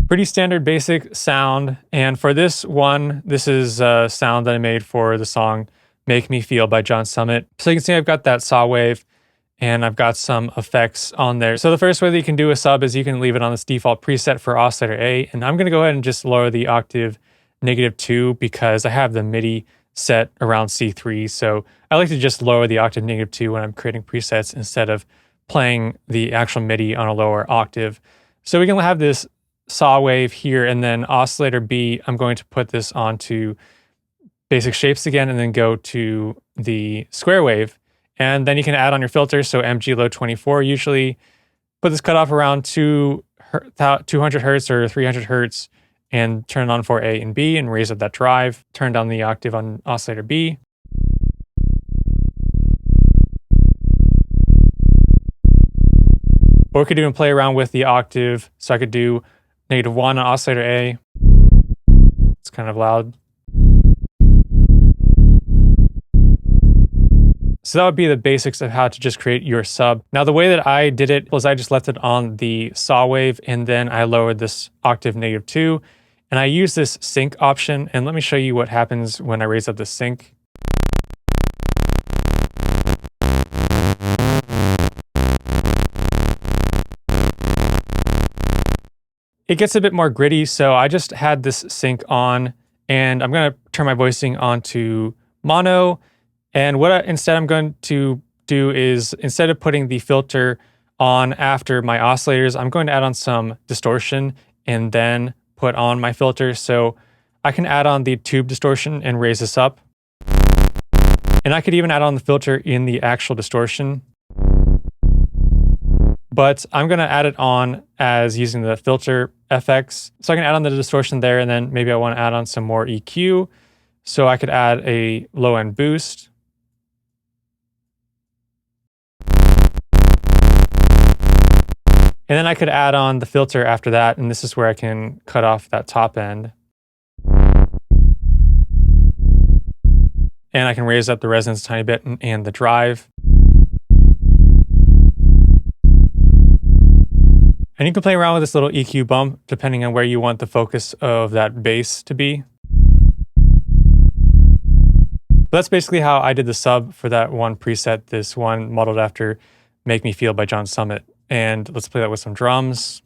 Pretty standard basic sound. And for this one, this is a sound that I made for the song Make Me Feel by John Summit. So you can see I've got that saw wave and I've got some effects on there. So the first way that you can do a sub is you can leave it on this default preset for oscillator A. And I'm gonna go ahead and just lower the octave -2 because I have the MIDI set around C3. So I like to just lower the octave -2 when I'm creating presets instead of playing the actual MIDI on a lower octave. So we can have this saw wave here, and then oscillator B, I'm going to put this onto basic shapes again and then go to the square wave. And then you can add on your filter. So MG low 24, usually put this cutoff around 200 hertz or 300 hertz and turn it on for A and B and raise up that drive. Turn down the octave on oscillator B. Or we could even play around with the octave. So I could do -1 on oscillator A. It's kind of loud. So that would be the basics of how to just create your sub. Now the way that I did it was I just left it on the saw wave and then I lowered this octave -2 and I used this sync option, and let me show you what happens when I raise up the sync. It gets a bit more gritty, so I just had this sync on and I'm gonna turn my voicing on to mono. And what instead I'm going to do is, instead of putting the filter on after my oscillators, I'm going to add on some distortion and then put on my filter. So I can add on the tube distortion and raise this up. And I could even add on the filter in the actual distortion. But I'm going to add it on as using the filter FX. So I can add on the distortion there, and then maybe I want to add on some more EQ. So I could add a low end boost. And then I could add on the filter after that, and this is where I can cut off that top end. And I can raise up the resonance a tiny bit and the drive. And you can play around with this little EQ bump depending on where you want the focus of that bass to be. But that's basically how I did the sub for that one preset, this one modeled after Make Me Feel by John Summit. And let's play that with some drums.